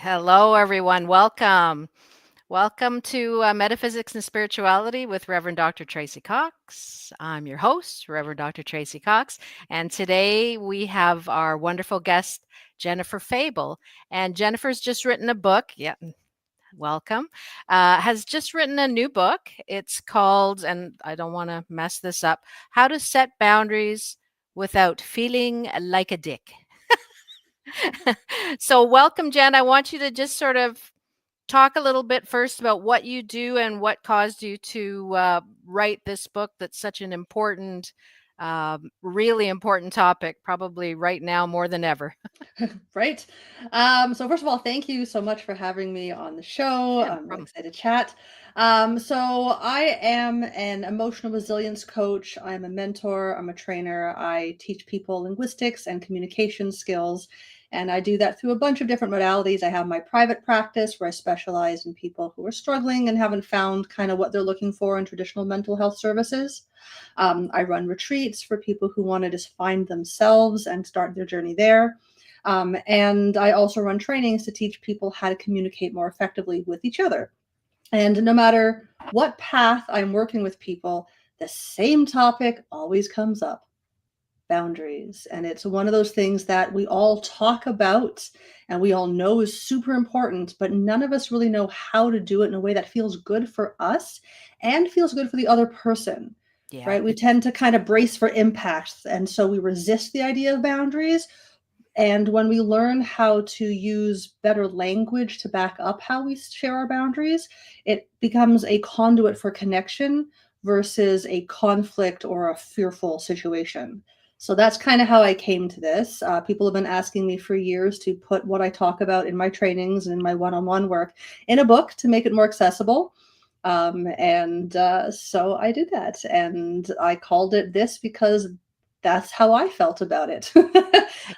Hello, everyone. Welcome. Welcome to Metaphysics and Spirituality with Reverend Dr. Tracy Cox. I'm your host, Reverend Dr. Tracy Cox. And today we have our wonderful guest, Jennifer Febel. And Jennifer's just written a book. Yeah, welcome. Has just written a new book. It's called, and I don't want to mess this up, How to Set Boundaries Without Feeling Like a Dick. So, welcome, Jen. I want you to just sort of talk a little bit first about what you do and what caused you to write this book that's such an important, really important topic, probably right now more than ever. Right. So first of all, thank you so much for having me on the show. Yeah, no I'm really problem. excited to chat. So I am an emotional resilience coach. I'm a mentor. I'm a trainer. I teach people linguistics and communication skills. And I do that through a bunch of different modalities. I have my private practice where I specialize in people who are struggling and haven't found kind of what they're looking for in traditional mental health services. I run retreats for people who want to just find themselves and start their journey there. And I also run trainings to teach people how to communicate more effectively with each other. And no matter what path I'm working with people, the same topic always comes up: boundaries. And it's one of those things that we all talk about and we all know is super important, but none of us really know how to do it in a way that feels good for us and feels good for the other person. Yeah, Right? We tend to kind of brace for impact. And so we resist the idea of boundaries, and when we learn how to use better language to back up how we share our boundaries, it becomes a conduit for connection versus a conflict or a fearful situation. So that's kind of how I came to this. People have been asking me for years to put what I talk about in my trainings and in my one on one work in a book to make it more accessible. So I did that. And I called it this because that's how I felt about it.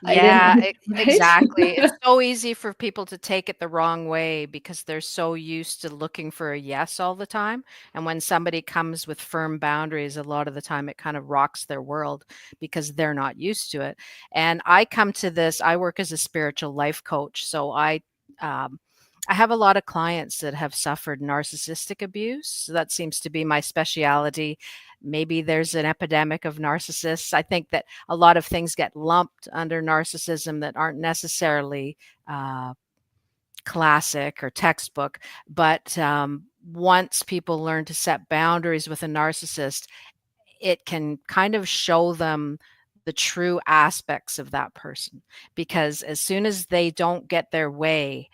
I yeah, didn't, right? exactly. It's so easy for people to take it the wrong way because they're so used to looking for a yes all the time. And when somebody comes with firm boundaries, a lot of the time it kind of rocks their world because they're not used to it. And I come to this, I work as a spiritual life coach. Um, I have a lot of clients that have suffered narcissistic abuse. So that seems to be my specialty. Maybe there's an epidemic of narcissists. I think that a lot of things get lumped under narcissism that aren't necessarily uh, classic or textbook. But once people learn to set boundaries with a narcissist, it can kind of show them the true aspects of that person. Because as soon as they don't get their way,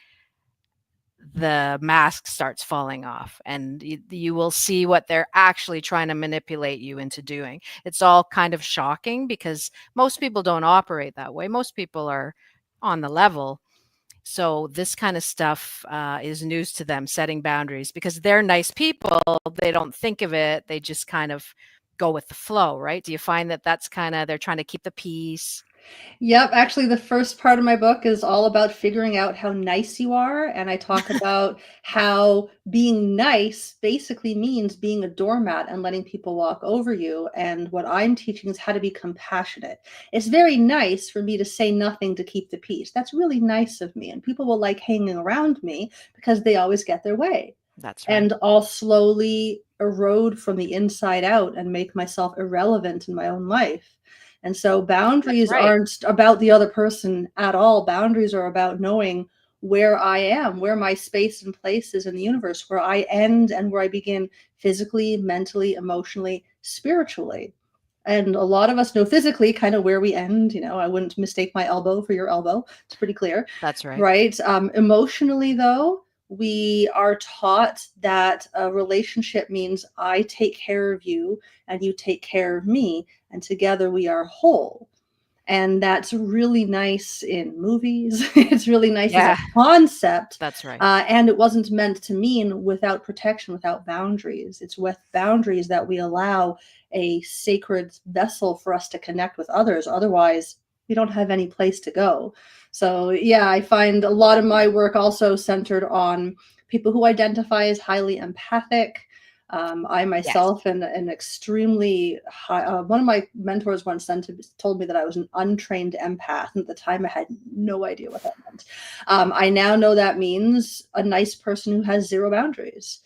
the mask starts falling off and you will see what they're actually trying to manipulate you into doing. It's all kind of shocking because most people don't operate that way. Most people are on the level. So this kind of stuff is news to them, setting boundaries, because they're nice people. They don't think of it. They just kind of go with the flow, right? Do you find that that's kind of, they're trying to keep the peace? Yep, actually, the first part of my book is all about figuring out how nice you are. And I talk about how being nice basically means being a doormat and letting people walk over you. And what I'm teaching is how to be compassionate. It's very nice for me to say nothing to keep the peace. That's really nice of me. And people will like hanging around me because they always get their way. That's right. And I'll slowly erode from the inside out and make myself irrelevant in my own life. And so That's boundaries right. aren't about the other person at all. Boundaries are about knowing where I am, where my space and place is in the universe, where I end and where I begin physically, mentally, emotionally, spiritually. And a lot of us know physically kind of where we end. I wouldn't mistake my elbow for your elbow. It's pretty clear, That's right. right? Emotionally, though, we are taught that a relationship means I take care of you and you take care of me, and together we are whole. And that's really nice in movies. It's really nice as a Yeah, concept. that's right. And it wasn't meant to mean without protection, without boundaries. It's with boundaries that we allow a sacred vessel for us to connect with others. Otherwise, we don't have any place to go. So, yeah, I find a lot of my work also centered on people who identify as highly empathic. I Yes. myself am an extremely high, one of my mentors once told me that I was an untrained empath. And at the time, I had no idea what that meant. I now know that means a nice person who has zero boundaries.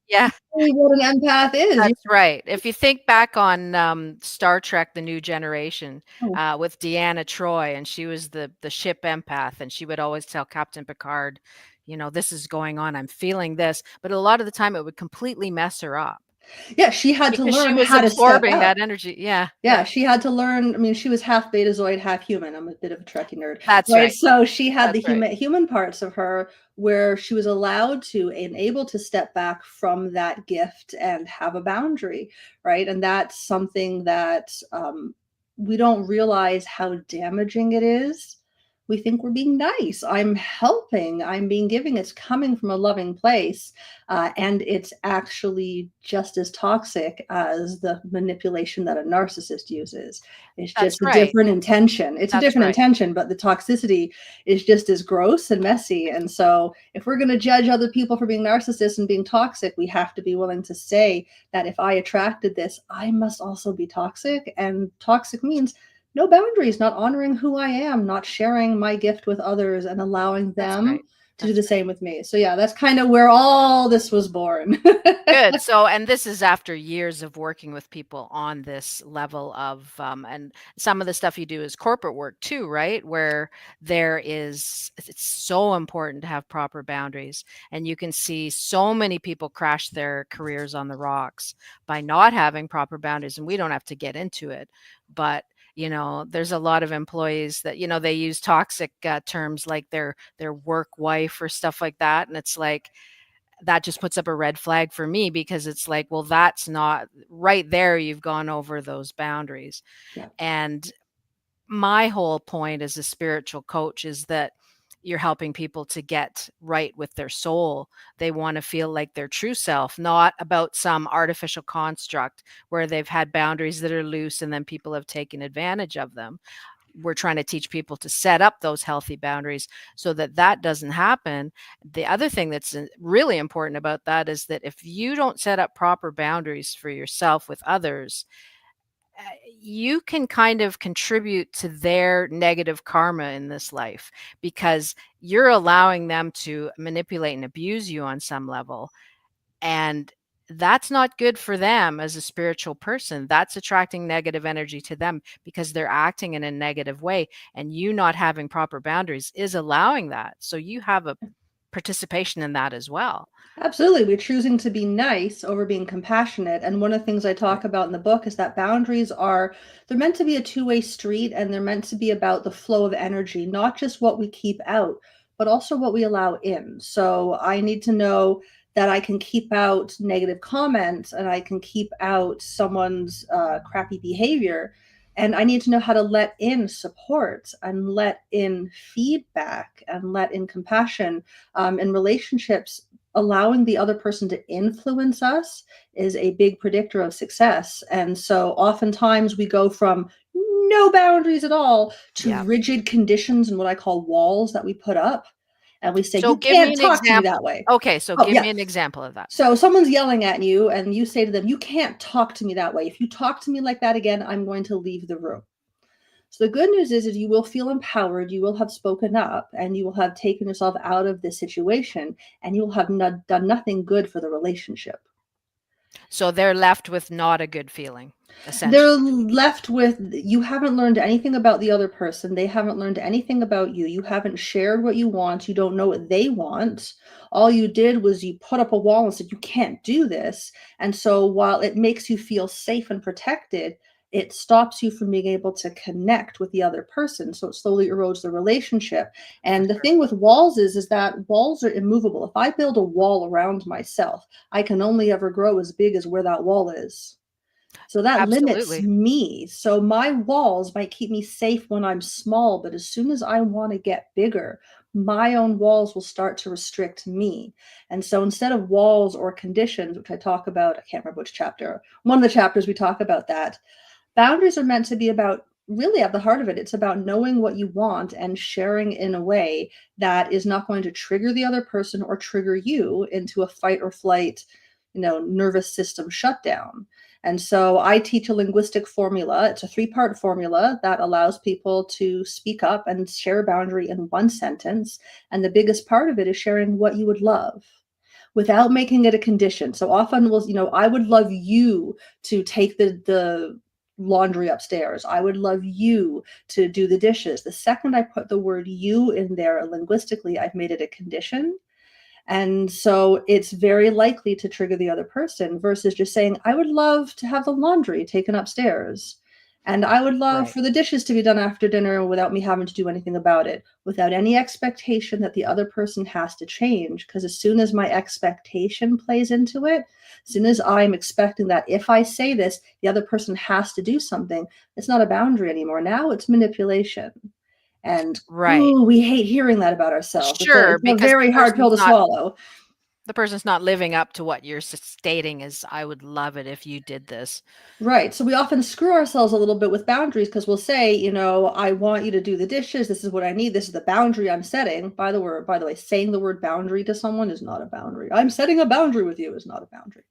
Yeah. Really what an empath is. That's right. If you think back on, Star Trek: The New Generation, Oh, with Deanna Troi, and she was the ship empath, and she would always tell Captain Picard, "This is going on, I'm feeling this," but a lot of the time it would completely mess her up yeah, she had to because she learn was how to step absorbing out. that energy. Yeah, Yeah, yeah. she had to learn. I mean, she was half Betazoid, half human. I'm a bit of a Trekkie nerd, That's right? right, So she had the that's right. human parts of her where she was allowed to and able to step back from that gift and have a boundary, right? And that's something that we don't realize how damaging it is. We think we're being nice. I'm helping. I'm being giving. It's coming from a loving place. And it's actually just as toxic as the manipulation that a narcissist uses. It's That's just a right, different intention. It's a that's different right. intention, but the toxicity is just as gross and messy. And so, if we're going to judge other people for being narcissists and being toxic, we have to be willing to say that if I attracted this, I must also be toxic. And toxic means no boundaries, not honoring who I am, not sharing my gift with others and allowing That's them right, to do that's the right. same with me. So yeah, that's kind of where all this was born. Good. So, and this is after years of working with people on this level of, and some of the stuff you do is corporate work too, right? Where it's so important to have proper boundaries. And you can see so many people crash their careers on the rocks by not having proper boundaries. And we don't have to get into it, but there's a lot of employees that, they use toxic terms like their work wife or stuff like that. And it's like, that just puts up a red flag for me because it's like, well, that's not right there. You've gone over those boundaries. Yeah. And my whole point as a spiritual coach is that you're helping people to get right with their soul. They want to feel like their true self, not about some artificial construct where they've had boundaries that are loose and then people have taken advantage of them. We're trying to teach people to set up those healthy boundaries so that that doesn't happen. The other thing that's really important about that is that if you don't set up proper boundaries for yourself with others, uh, you can kind of contribute to their negative karma in this life because you're allowing them to manipulate and abuse you on some level. And that's not good for them as a spiritual person. That's attracting negative energy to them because they're acting in a negative way. And you not having proper boundaries is allowing that. So you have a participation in that as well. Absolutely. We're choosing to be nice over being compassionate. And one of the things I Right. talk about in the book is that boundaries they're meant to be a two-way street and they're meant to be about the flow of energy, not just what we keep out, but also what we allow in. So I need to know that I can keep out negative comments and I can keep out someone's crappy behavior. And I need to know how to let in support and let in feedback and let in compassion in relationships. Allowing the other person to influence us is a big predictor of success. And so oftentimes we go from no boundaries at all to Yeah. rigid conditions and what I call walls that we put up. And we say, So you give me can't an talk to me example. that way. Okay. So Oh, give yeah. me an example of that. So someone's yelling at you and you say to them, you can't talk to me that way. If you talk to me like that again, I'm going to leave the room. So the good news is you will feel empowered, you will have spoken up, and you will have taken yourself out of this situation, and you will have done nothing good for the relationship. So they're left with not a good feeling, They're essentially. left with you haven't learned anything about the other person. They haven't learned anything about you. You haven't shared what you want. You don't know what they want. All you did was you put up a wall and said, you can't do this. And so while it makes you feel safe and protected, it stops you from being able to connect with the other person. So it slowly erodes the relationship. For And the sure. thing with walls is that walls are immovable. If I build a wall around myself, I can only ever grow as big as where that wall is. So that limits Absolutely. me. So my walls might keep me safe when I'm small, but as soon as I want to get bigger, my own walls will start to restrict me. And so instead of walls or conditions, which I talk about, I can't remember which chapter, one of the chapters we talk about that, boundaries are meant to be about really at the heart of it, it's about knowing what you want and sharing in a way that is not going to trigger the other person or trigger you into a fight or flight nervous system shutdown. And so I teach a linguistic formula. It's a 3-part formula that allows people to speak up and share a boundary in one sentence. And the biggest part of it is sharing what you would love without making it a condition. So often I would love you to take the laundry upstairs. I would love you to do the dishes. The second I put the word you in there linguistically, I've made it a condition. And so it's very likely to trigger the other person versus just saying, I would love to have the laundry taken upstairs. And I would love Right. for the dishes to be done after dinner without me having to do anything about it, without any expectation that the other person has to change. Because as soon as my expectation plays into it, as soon as I'm expecting that if I say this, the other person has to do something, it's not a boundary anymore. Now it's manipulation. And Right. ooh, we hate hearing that about ourselves. It's a, Sure, it's a because very hard pill to swallow. the person's not living up to what you're stating is, I would love it if you did this. Right. So we often screw ourselves a little bit with boundaries because we'll say, I want you to do the dishes. This is what I need. This is the boundary I'm setting. By the way, saying the word boundary to someone is not a boundary. I'm setting a boundary with you is not a boundary.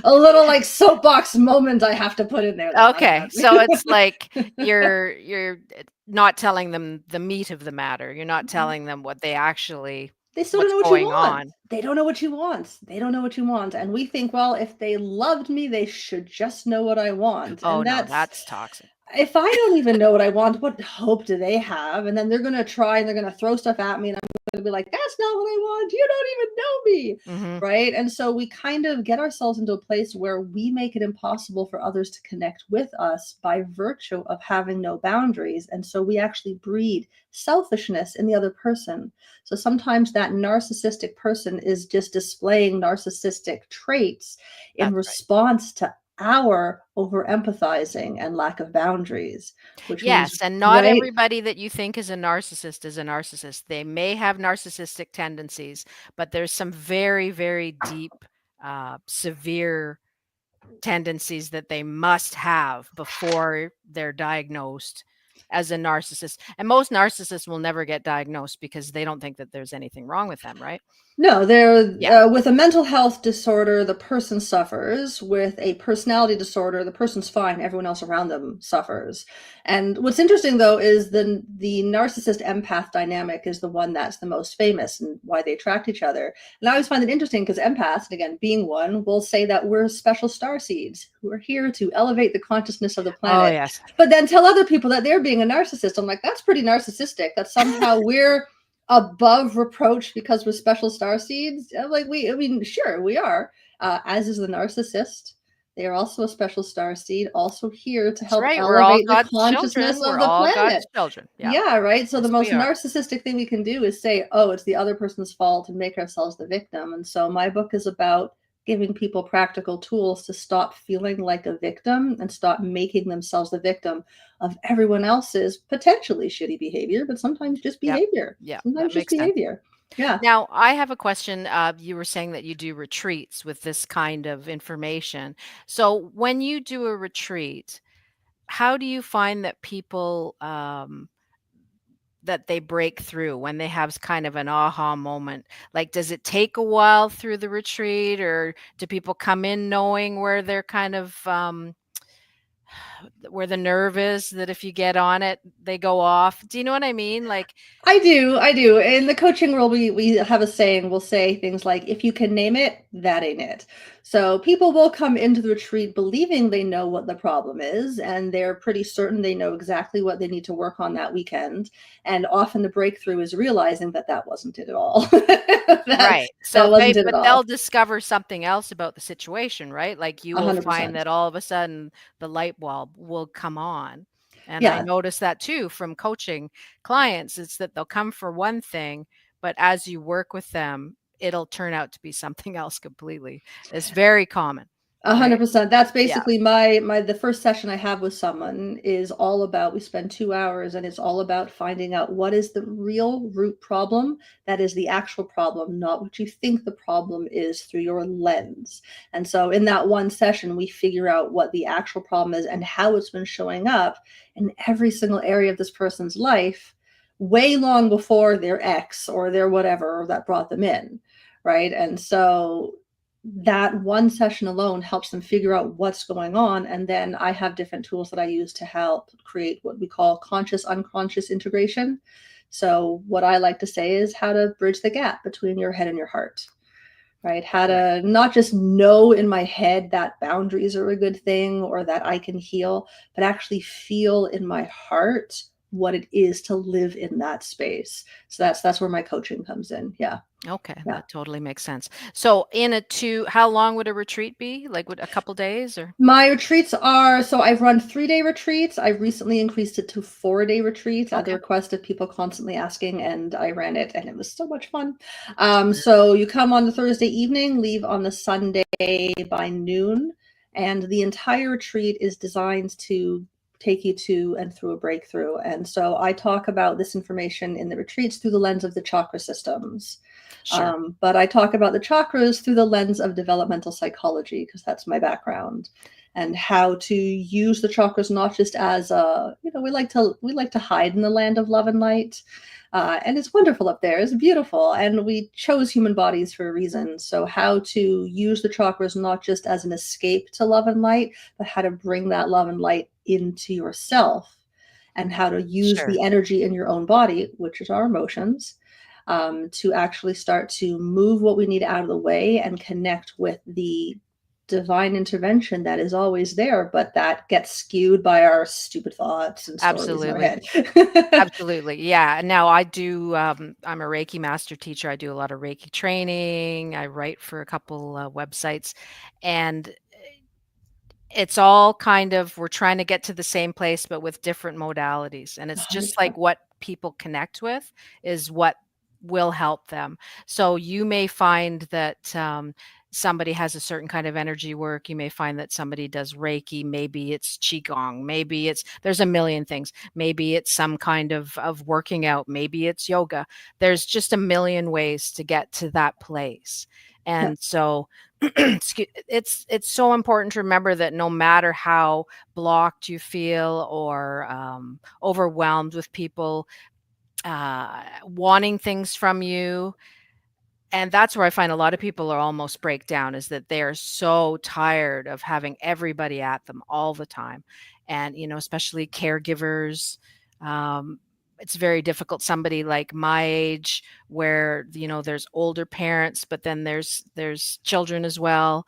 A little like soapbox moment I have to put in there. That's not a Okay, boundary. so it's like you're not telling them the meat of the matter. You're not telling them what they actually They still don't what's know what you going want. on. They don't know what you want. They don't know what you want. And we think, well, if they loved me, they should just know what I want. Oh, And no, that's, that's toxic. if I don't even know what I want, what hope do they have? And then they're going to try and they're going to throw stuff at me. And I'm going to be like, that's not what I want. You don't even know me. Mhm. Right. And so we kind of get ourselves into a place where we make it impossible for others to connect with us by virtue of having no boundaries. And so we actually breed selfishness in the other person. So sometimes that narcissistic person is just displaying narcissistic traits in That's right. response to our over empathizing and lack of boundaries, which means, Yes, and not right? everybody that you think is a narcissist is a narcissist. They may have narcissistic tendencies, but there's some very, very deep, severe tendencies that they must have before they're diagnosed as a narcissist. And most narcissists will never get diagnosed because they don't think that there's anything wrong with them, right? No, Yeah. with a mental health disorder, the person suffers. With a personality disorder, the person's fine. Everyone else around them suffers. And what's interesting, though, is the narcissist empath dynamic is the one that's the most famous and why they attract each other. And I always find it interesting because empaths, and again, being one, will say that we're special star seeds who are here to elevate the consciousness of the Oh, planet. yes. But then tell other people that they're being a narcissist. I'm like, that's pretty narcissistic. That somehow we're above reproach because we're special star seeds. Like sure we are, as is the narcissist. They are also a special star seed, also here to That's help right. We're all elevate the God's consciousness children. of We're the all God's planet. children. Yeah. Yeah, right. So the Yes, most we are. narcissistic thing we can do is say, oh, it's the other person's fault and make ourselves the victim. And so my book is about giving people practical tools to stop feeling like a victim and stop making themselves the victim of everyone else's potentially shitty behavior, but sometimes just Yep. behavior. Yeah, that Sometimes just makes sense. behavior. Yeah. Now, I have a question. You were saying that you do retreats with this kind of information. So, when you do a retreat, how do you find that people that they break through when they have kind of an aha moment? Like, does it take a while through the retreat, or do people come in knowing where they're kind of where the nerve is, that if you get on it, they go off? Do you know what I mean? Like, I do. In the coaching world, we have a saying, we'll say things like, if you can name it, that ain't it. So people will come into the retreat believing they know what the problem is, and they're pretty certain they know exactly what they need to work on that weekend. And often the breakthrough is realizing that that wasn't it at all. that right. that So wasn't it at but all. they'll discover something else about the situation, right? Like you will find 100%. that all of a sudden the light bulb will come on. And I Yeah. notice that too from coaching clients. It's that they'll come for one thing, but as you work with them, it'll turn out to be something else completely. It's very common, right? 100%. That's Yeah. basically the first session I have with someone is all about, we spend 2 hours and it's all about finding out what is the real root problem. That is the actual problem, not what you think the problem is through your lens. And so in that one session, we figure out what the actual problem is and how it's been showing up in every single area of this person's life, way long before their ex or their whatever that brought them in. Right. And so that one session alone helps them figure out what's going on. And then I have different tools that I use to help create what we call conscious unconscious integration. So what I like to say is how to bridge the gap between your head and your heart, right? How Right. to not just know in my head that boundaries are a good thing or that I can heal, but actually feel in my heart what it is to live in that space. So that's where my coaching comes in. Yeah. Okay, Yeah. that totally makes sense. So in a 2 how long would a retreat be? Like, would a couple days or My retreats are so I've run 3-day retreats. I've recently increased it to 4-day retreats at the Okay. request of people constantly asking, and I ran it, and it was so much fun. So you come on the Thursday evening, leave on the Sunday by noon, and the entire retreat is designed to take you to and through a breakthrough. And so I talk about this information in the retreats through the lens of the chakra systems. Sure. But I talk about the chakras through the lens of developmental psychology because that's my background, and how to use the chakras not just as a, we like to hide in the land of love and light, and it's wonderful up there. It's beautiful, and we chose human bodies for a reason. So how to use the chakras not just as an escape to love and light, but how to bring that love and light into yourself, and how to use Sure. the energy in your own body, which is our emotions, to actually start to move what we need out of the way and connect with the divine intervention that is always there, but that gets skewed by our stupid thoughts and stories in our Absolutely. head. Absolutely. Yeah. Now I do, I'm a Reiki master teacher. I do a lot of Reiki training. I write for a couple websites and it's all kind of we're trying to get to the same place, but with different modalities. And it's just like 100%. what people connect with is what will help them. So you may find that somebody has a certain kind of energy work. You may find that somebody does Reiki. Maybe it's Qigong. Maybe it's, there's a million things. Maybe it's some kind of working out. Maybe it's yoga. There's just a million ways to get to that place. Yeah. And so it's so important to remember that no matter how blocked you feel or overwhelmed with people wanting things from you, and that's where I find a lot of people are almost break down is that they are so tired of having everybody at them all the time. And, especially caregivers. Um, it's very difficult. Somebody like my age where, there's older parents, but then there's children as well.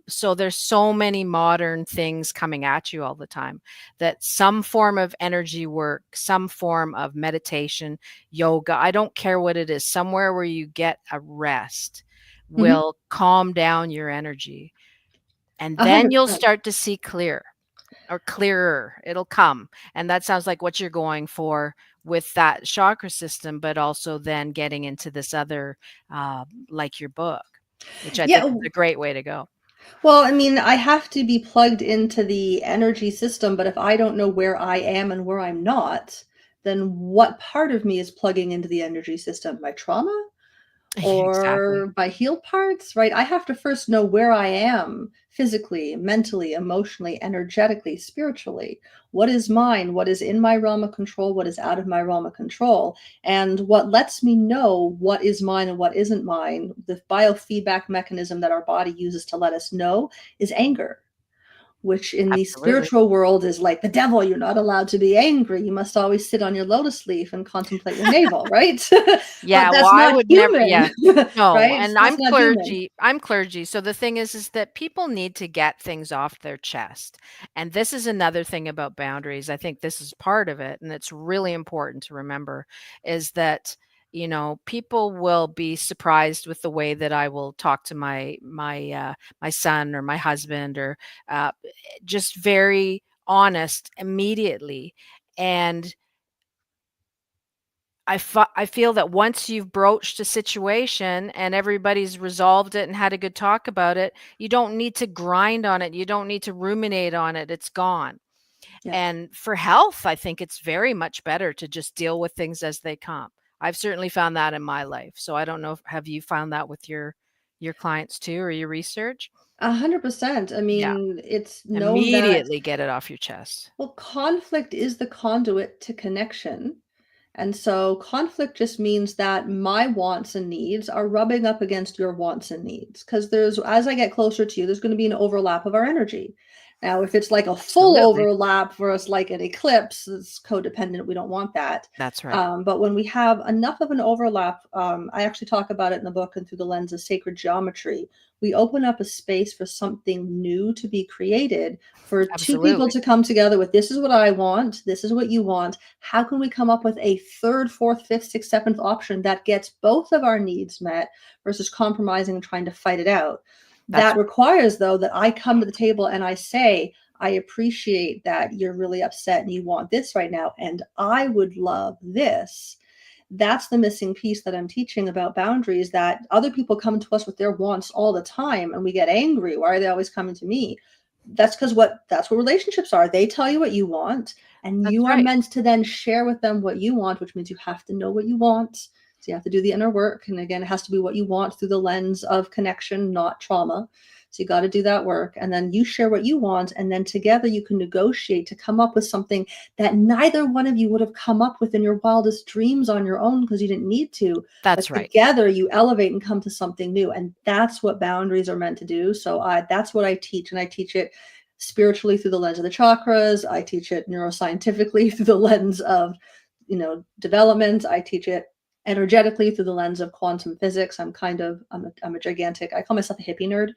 So there's so many modern things coming at you all the time that some form of energy work, some form of meditation, yoga, I don't care what it is, somewhere where you get a rest Mhm. will calm down your energy. And then you'll 100%. start to see clear or clearer. It'll come. And that sounds like what you're going for with that chakra system, but also then getting into this other, like your book, which I Yeah. think is a great way to go. Well, I mean, I have to be plugged into the energy system, but if I don't know where I am and where I'm not, then what part of me is plugging into the energy system? My trauma? Exactly. Or my healed parts, right? I have to first know where I am physically, mentally, emotionally, energetically, spiritually. What is mine? What is in my realm of control? What is out of my realm of control? And what lets me know what is mine and what isn't mine, the biofeedback mechanism that our body uses to let us know is anger, which in the Absolutely. spiritual world is like the devil. You're not allowed to be angry. You must always sit on your lotus leaf and contemplate your navel, right? But Yeah, well, that's I not would never, human, yeah. No, right? and That's not human. I'm clergy, so the thing is that people need to get things off their chest, and this is another thing about boundaries, I think this is part of it, and it's really important to remember, is that, people will be surprised with the way that I will talk to my son or my husband or, just very honest immediately, and I feel that once you've broached a situation and everybody's resolved it and had a good talk about it, you don't need to grind on it. You don't need to ruminate on it. It's gone. Yeah. And for health, I think it's very much better to just deal with things as they come. I've certainly found that in my life. So I don't know if have you found that with your clients too or your research? 100%. I Yeah. mean, it's known that, Immediately get it off your chest. well, conflict is the conduit to connection. And so conflict just means that my wants and needs are rubbing up against your wants and needs. Because as I get closer to you, there's going to be an overlap of our energy. Now, if it's like a full Absolutely. overlap versus like an eclipse, it's codependent. We don't want that. That's right. But when we have enough of an overlap, I actually talk about it in the book and through the lens of sacred geometry. We open up a space for something new to be created, for two people Absolutely. to come together with, this is what I want, this is what you want. How can we come up with a third, fourth, fifth, sixth, seventh option that gets both of our needs met versus compromising and trying to fight it out? That's That requires, though, that I come to the table and I say, I appreciate that you're really upset and you want this right now, and I would love this. That's the missing piece that I'm teaching about boundaries, that other people come to us with their wants all the time and we get angry. Why are they always coming to me? That's what relationships are. They tell you what you want, and that's you are right. meant to then share with them what you want, which means you have to know what you want. So you have to do the inner work. And again, it has to be what you want through the lens of connection, not trauma. So you got to do that work. And then you share what you want. And then together you can negotiate to come up with something that neither one of you would have come up with in your wildest dreams on your own, because you didn't need to. But That's right. together you elevate and come to something new. And that's what boundaries are meant to do. So that's what I teach. And I teach it spiritually through the lens of the chakras. I teach it neuroscientifically through the lens of, development. I teach it energetically through the lens of quantum physics. I'm a gigantic, I call myself a hippie nerd.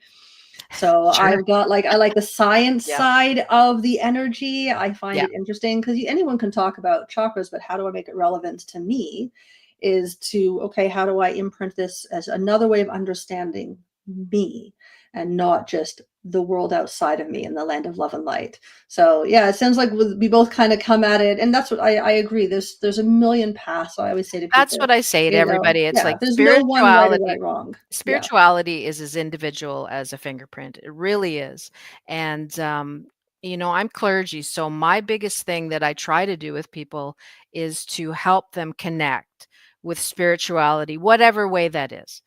So Sure. I've got I like the science Yeah. side of the energy. I find Yeah. it interesting because anyone can talk about chakras, but how do I make it relevant to me? Is to, okay, how do I imprint this as another way of understanding me and not just the world outside of me in the land of love and light? So yeah, it sounds like we both kind of come at it, and that's what I agree. There's a million paths. So I always say to That's people, what I say to everybody. It's yeah, like there's no one right or spirituality. right wrong. Yeah, Spirituality is as individual as a fingerprint. It really is. And, I'm clergy. So my biggest thing that I try to do with people is to help them connect with spirituality, whatever way that is.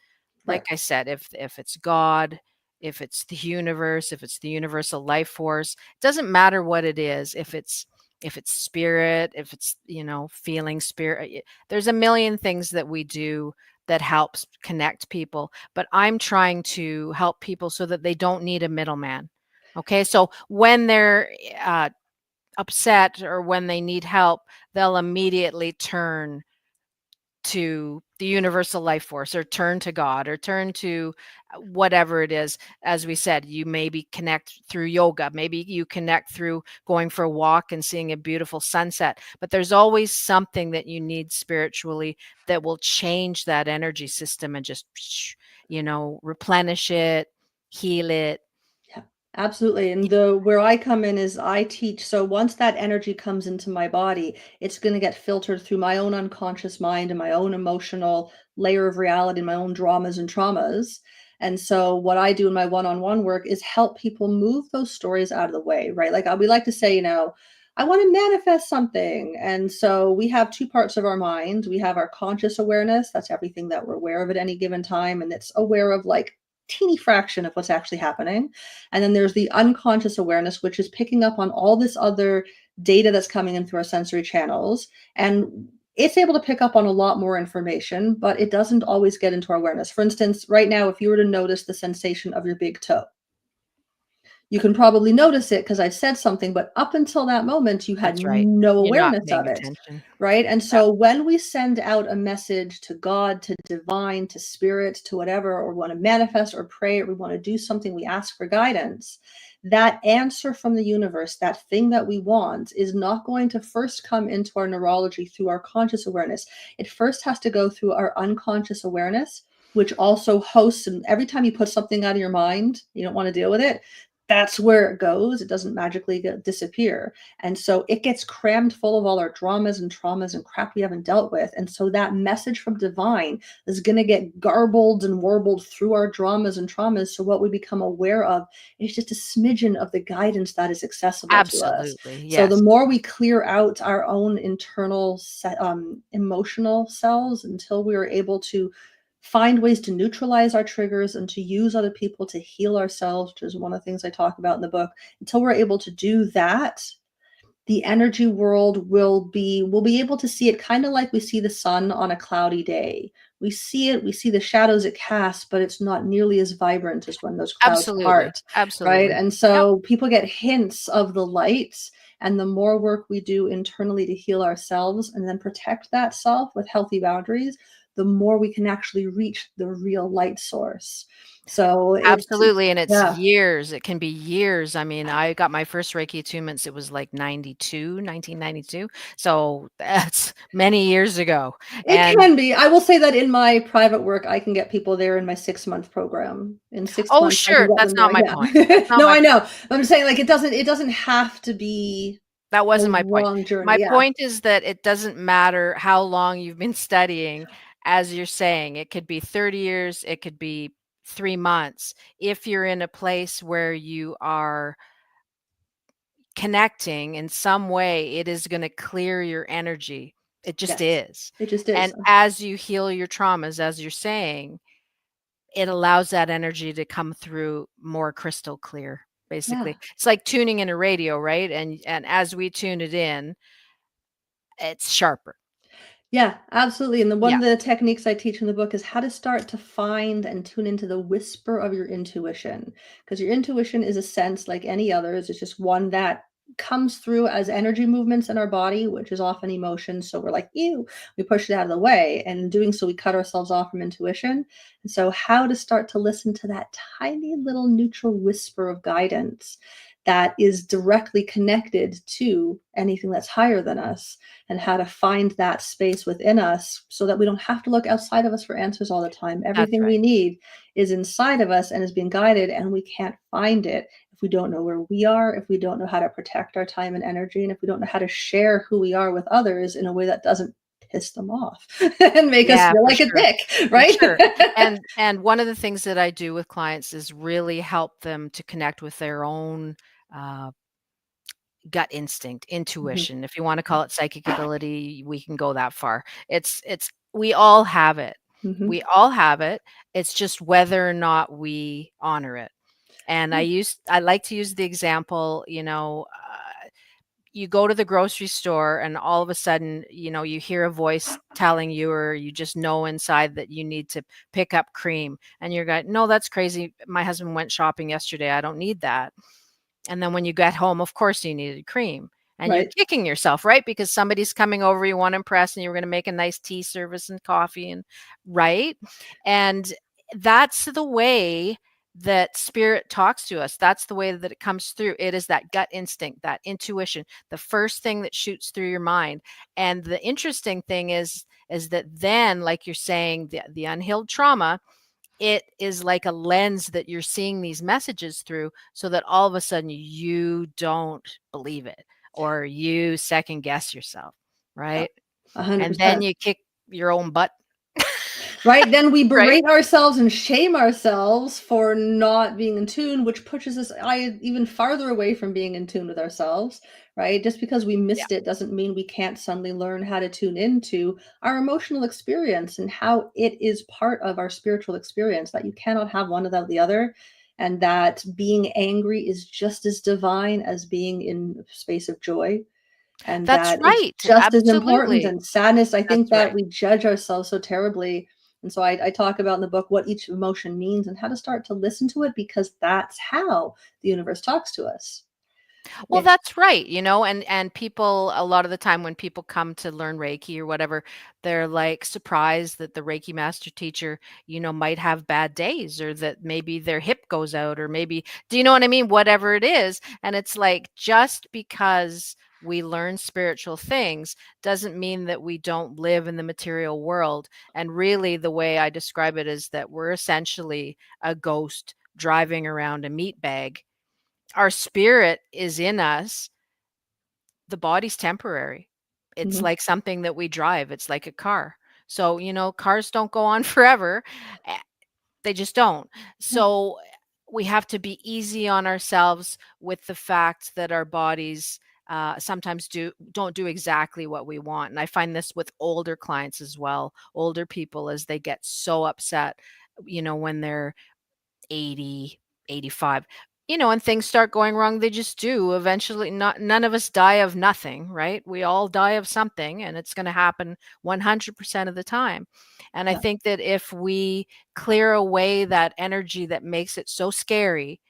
Like right. I said, if it's God, if it's the universe, if it's the universal life force, it doesn't matter what it is. If it's spirit, if it's, feeling spirit, there's a million things that we do that helps connect people, but I'm trying to help people so that they don't need a middleman. Okay? So when they're upset or when they need help, they'll immediately turn to the universal life force or turn to God or turn to whatever it is. As we said, you maybe connect through yoga, maybe you connect through going for a walk and seeing a beautiful sunset, but there's always something that you need spiritually that will change that energy system and just replenish it, heal it. Yeah, absolutely. And the where I come in is I teach. So once that energy comes into my body, it's going to get filtered through my own unconscious mind and my own emotional layer of reality, my own dramas and traumas. And so what I do in my one-on-one work is help people move those stories out of the way, right? Like we like to say, I want to manifest something. And so we have two parts of our mind. We have our conscious awareness. That's everything that we're aware of at any given time. And it's aware of like teeny fraction of what's actually happening. And then there's the unconscious awareness, which is picking up on all this other data that's coming in through our sensory channels. And it's able to pick up on a lot more information, but it doesn't always get into our awareness. For instance, right now, if you were to notice the sensation of your big toe, you can probably notice it because I said something, but up until that moment, you had That's right. no You're not awareness paying of it. attention. Right. And Yeah. so when we send out a message to God, to divine, to spirit, to whatever, or want to manifest or pray, or we want to do something, we ask for guidance. That answer from the universe, that thing that we want, is not going to first come into our neurology through our conscious awareness. It first has to go through our unconscious awareness, which also hosts. And every time you put something out of your mind, you don't want to deal with it. That's where it goes. It doesn't magically disappear. And so it gets crammed full of all our dramas and traumas and crap we haven't dealt with. And so that message from divine is going to get garbled and warbled through our dramas and traumas. So what we become aware of is just a smidgen of the guidance that is accessible to us. Absolutely. So the Yes. more we clear out our own internal emotional cells until we are able to find ways to neutralize our triggers and to use other people to heal ourselves, which is one of the things I talk about in the book. Until we're able to do that, the energy world we'll be able to see it kind of like we see the sun on a cloudy day. We see it, we see the shadows it casts, but it's not nearly as vibrant as when those clouds Absolutely. part, right? Absolutely. And Yep. so people get hints of the lights, and the more work we do internally to heal ourselves and then protect that self with healthy boundaries, the more we can actually reach the real light source. So it's Absolutely, and it's yeah, years, it can be years. I mean, I got my first Reiki attunements, it was like 1992, so that's many years ago, it and can be. I will say that in my private work, I can get people there in my 6-month program. In 6 oh, months, I can sure, get that's them not there, my point. That's yeah. not No, my I point. know. I'm saying, like, it doesn't have to be That a wasn't my point. long My journey, yeah. point is that it doesn't matter how long you've been studying, as you're saying, it could be 30 years, it could be 3 months. If you're in a place where you are connecting in some way, it is gonna clear your energy. It just Yes. is. It just is. And as you heal your traumas, as you're saying, it allows that energy to come through more crystal clear, Yeah. basically. It's like tuning in a radio, right? And as we tune it in, it's sharper. Yeah, absolutely. And one Yeah, of the techniques I teach in the book is how to start to find and tune into the whisper of your intuition. Because your intuition is a sense like any others. It's just one that comes through as energy movements in our body, which is often emotion. So we're like, ew, we push it out of the way. And in doing so, we cut ourselves off from intuition. And so, how to start to listen to that tiny little neutral whisper of guidance that is directly connected to anything that's higher than us, and how to find that space within us so that we don't have to look outside of us for answers all the time. that's Everything right. we need is inside of us and is being guided, and we can't find it if we don't know where we are, if we don't know how to protect our time and energy, and if we don't know how to share who we are with others in a way that doesn't piss them off and make us Yeah, feel for like a sure, dick, for right? sure. And one of the things that I do with clients is really help them to connect with their own, uh gut instinct, Mhm, intuition. If you wanna call it psychic ability, we can go that far. It's we all have it. mhm. We all have it. It's just whether or not we honor it. And I like to use the example, you go to the grocery store and all of a sudden, you hear a voice telling you or you just know inside that you need to pick up cream. And you're going, "No, that's crazy. My husband went shopping yesterday. I don't need that." And then when you get home, of course you needed cream. And you're Right. kicking yourself, right? Because somebody's coming over, you want to impress, and you were going to make a nice tea service and coffee and right? And that's the way that spirit talks to us. That's the way that it comes through. It is that gut instinct, that intuition, the first thing that shoots through your mind. And the interesting thing is that then, like you're saying, the unhealed trauma, it is like a lens that you're seeing these messages through so that all of a sudden you don't believe it or you second guess yourself, Yeah, right? And then 100%. you kick your own butt, Right, then we right? berate ourselves and shame ourselves for not being in tune, which pushes us even farther away from being in tune with ourselves, right? Just because we Yeah, missed it doesn't mean we can't suddenly learn how to tune into our emotional experience and how it is part of our spiritual experience, that you cannot have one without the other, and that being angry is just as divine as being in a space of joy, and that's that it's right. just as important. Absolutely. And sadness, I think That's that right. we judge ourselves so terribly. And so I talk about in the book what each emotion means and how to start to listen to it, because that's how the universe talks to us. Well, Yeah. that's right, and people a lot of the time when people come to learn Reiki or whatever, they're like surprised that the Reiki master teacher, might have bad days or that maybe their hip goes out or maybe do you know what I mean? Whatever it is. And it's like just because we learn spiritual things doesn't mean that we don't live in the material world. And really the way I describe it is that we're essentially a ghost driving around a meat bag. Our spirit is in us. The body's temporary. It's Mhm. like something that we drive. It's like a car. So, cars don't go on forever. eh, They just don't. Yeah. So, we have to be easy on ourselves with the fact that our bodies sometimes don't do exactly what we want. And I find this with older clients as well, older people as they get so upset, when they're 80, 85. and things start going wrong, they just do. Eventually, none of us die of nothing, right? We all die of something, and it's going to happen 100% of the time. And I Yeah. think that if we clear away that energy that makes it so scary,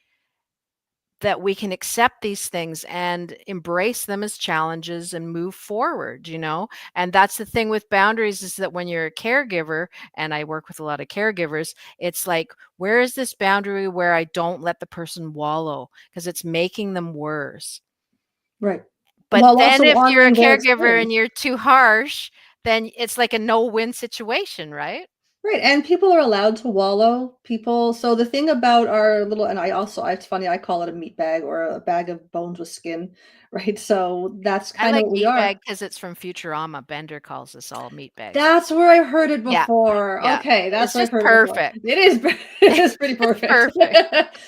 that we can accept these things and embrace them as challenges and move forward. And that's the thing with boundaries, is that when you're a caregiver, and I work with a lot of caregivers, it's like, where is this boundary where I don't let the person wallow because it's making them worse? Right. But While then also if you're a honoring their caregiver and experience. you're too harsh, then it's like a no-win situation, right? Right, and people are allowed to wallow. People so the thing about our little and I also it's funny, I call it a meat bag or a bag of bones with skin, right? So that's I kind of like what we meatbag are. because it's from Futurama. Bender calls us all meatbags. That's where I heard it Yeah, before. yeah. Okay, that's It's where I've just heard it before. perfect. It is it is pretty It's perfect. perfect.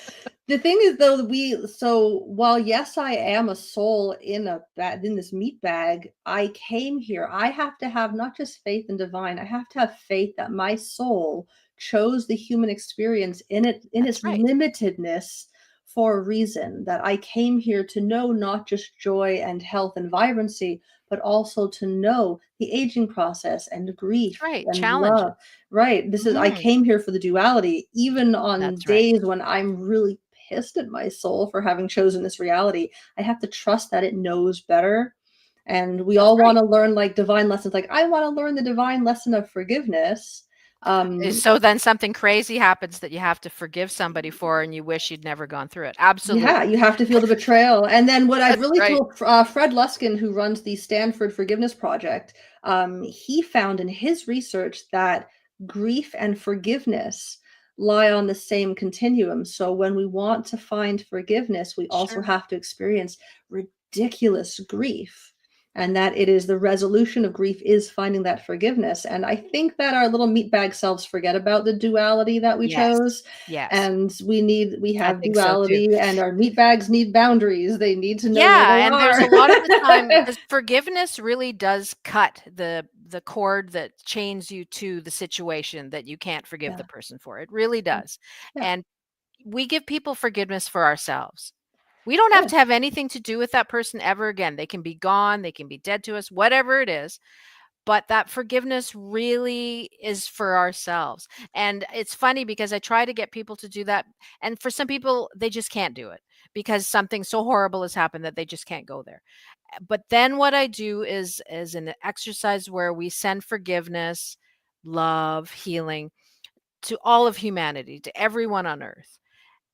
The thing is though, while yes, I am a soul in this meat bag, I came here. I have to have not just faith in divine, I have to have faith that my soul chose the human experience in That's its right. limitedness for a reason. That I came here to know not just joy and health and vibrancy, but also to know the aging process and That's grief right. and Challenges. love. Right. I Mhm. came here for the duality, even on That's right. days when I'm really pissed at my soul for having chosen this reality. I have to trust that it knows better. And we That's all want right. to learn like divine lessons. Like, I want to learn the divine lesson of forgiveness. Um, So then something crazy happens that you have to forgive somebody for, and you wish you'd never gone through it. Yeah, Absolutely. you have to feel the betrayal. And then what I've That's really right. told Fred Luskin, who runs the Stanford Forgiveness Project, he found in his research that grief and forgiveness lie on the same continuum. So when we want to find forgiveness, we also Sure. have to experience ridiculous grief. And that it is the resolution of grief is finding that forgiveness. And I think that our little meatbag selves forget about the duality that we Yes. chose, Yes. and we I have think so too. duality, and our meat bags need boundaries. They need to know where Yeah, they and there's a lot of the time, are. because forgiveness really does cut the cord that chains you to the situation that you can't forgive Yeah, the person for. It really yeah, does. yeah, And we give people forgiveness for ourselves. We don't have yeah, to have anything to do with that person ever again. They can be gone, they can be dead to us, whatever it is. But that forgiveness really is for ourselves. And it's funny because I try to get people to do that. And for some people, they just can't do it because something so horrible has happened that they just can't go there. But then what I do is an exercise where we send forgiveness, love, healing to all of humanity, to everyone on earth.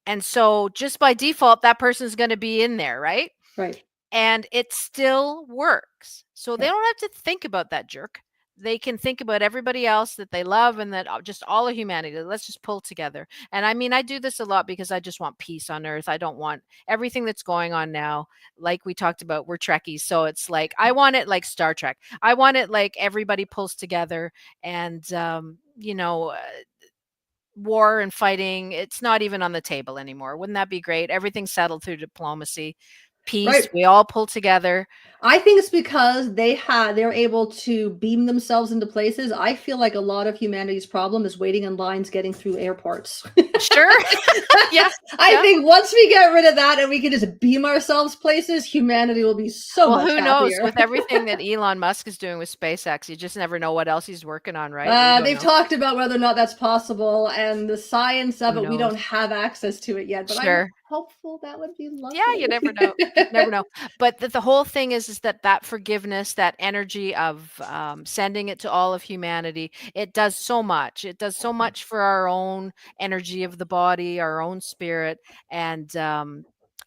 And so just by default, that person's going to be in there, right? right, And it still works. So they yeah, don't have to think about that jerk. They can think about everybody else that they love, and that just all of humanity. Let's just pull together. And I mean, I do this a lot because I just want peace on earth. I don't want everything that's going on now. Like we talked about, we're Trekkies. So it's like, I want it like Star Trek. I want it like everybody pulls together, and, war and fighting, it's not even on the table anymore. Wouldn't that be great? Everything's settled through diplomacy, peace. right. We all pull together. I think it's because they're able to beam themselves into places. I feel like a lot of humanity's problem is waiting in lines getting through airports. Sure. Yeah. I Yeah. think once we get rid of that and we can just beam ourselves places, humanity will be so Well, much who knows? happier. With everything that Elon Musk is doing with SpaceX, you just never know what else he's working on, right? We don't They've know. talked about whether or not that's possible, and the science of Who it, we knows? don't have access to it yet, but I'm Sure. hopeful that would be Yeah, you lovely. never know. You never know. But the whole thing is that forgiveness, that energy of sending it to all of humanity, it does so much. It does so much for our own energy of the body, our own spirit, and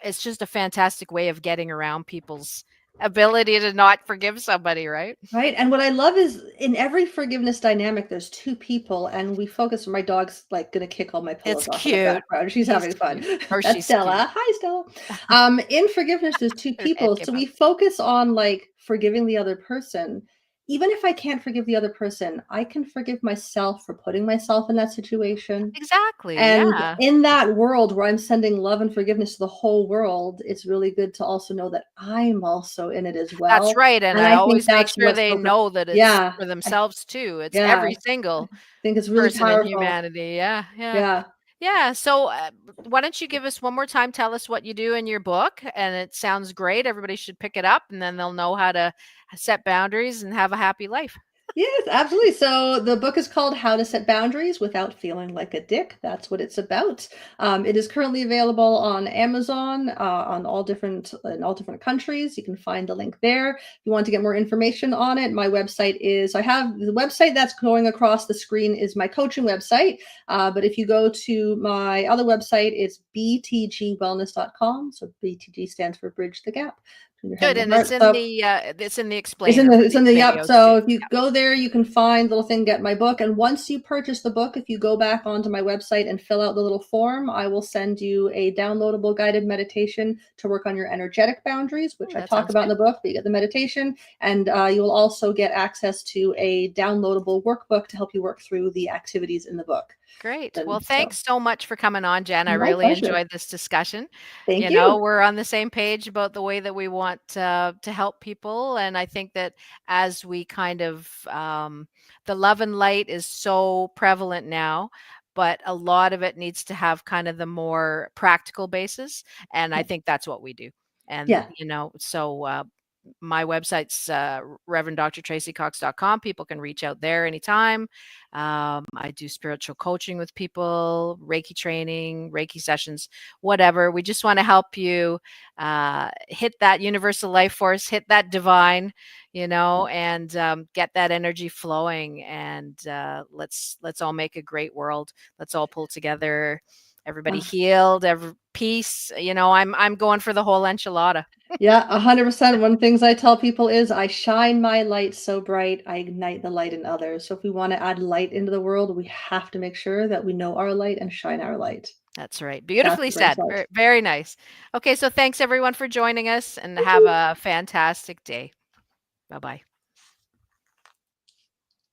it's just a fantastic way of getting around people's ability to not forgive somebody, right? Right, and what I love is in every forgiveness dynamic, there's 2 people, and we focus my dog's, like, gonna kick all my It's pillows off in the cute. background, she's He's having fun. cute. Or That's she's cute. Stella. Hi, Stella. In forgiveness, there's 2 Her head people, came so up. we focus on, like, forgiving the other person. Even if I can't forgive the other person, I can forgive myself for putting myself in that situation. Exactly. And Yeah. in that world where I'm sending love and forgiveness to the whole world, it's really good to also know that I'm also in it as That's well. right, and And I I think always make that's sure what's they so know that it's yeah, for themselves too. It's yeah, every I single think it's really person in powerful. humanity. Yeah, yeah. Yeah. Yeah. So why don't you give us one more time? Tell us what you do in your book. And it sounds great. Everybody should pick it up and then they'll know how to set boundaries and have a happy life. Yes, absolutely. So the book is called How to Set Boundaries Without Feeling Like a Dick. That's what it's about. It is currently available on Amazon, on all different in all different countries. You can find the link there. If you want to get more information on it, my website is. I have the website that's going across the screen is my coaching website. But if you go to my other website, it's btgwellness.com. So BTG stands for Bridge the Gap between your head Good. and your And heart. So it's in the explainer for it's in these the yep. videos too. So if you go there, you can find the little thing, get my book. And once you purchase the book, if you go back onto my website and fill out the little form, I will send you a downloadable guided meditation to work on your energetic boundaries, Oh, which I that talk sounds about in good. the book. But you get the meditation, and you will also get access to a downloadable workbook to help you work through the activities in the book. Great. Well, And so, thanks so much for coming on, Jen. I my really pleasure. enjoyed this discussion. Thank you. We're on the same page about the way that we want to help people. And I think that as we kind of, the love and light is so prevalent now, but a lot of it needs to have kind of the more practical basis. And I Yeah. think that's what we do. And, Yeah. my website's reverend.drtracycox.com. People can reach out there anytime. I do spiritual coaching with people, Reiki training, Reiki sessions, whatever. We just want to help you hit that universal life force, hit that divine, and get that energy flowing. And let's all make a great world. Let's all pull together. Everybody Uh, healed, every peace. I'm going for the whole enchilada. Yeah, 100%. One of the things I tell people is I shine my light so bright, I ignite the light in others. So if we want to add light into the world, we have to make sure that we know our light and shine our light. That's right. That's Beautifully what brings said. light. Very nice. Okay, so thanks everyone for joining us and Thank have you. a fantastic day. Bye bye.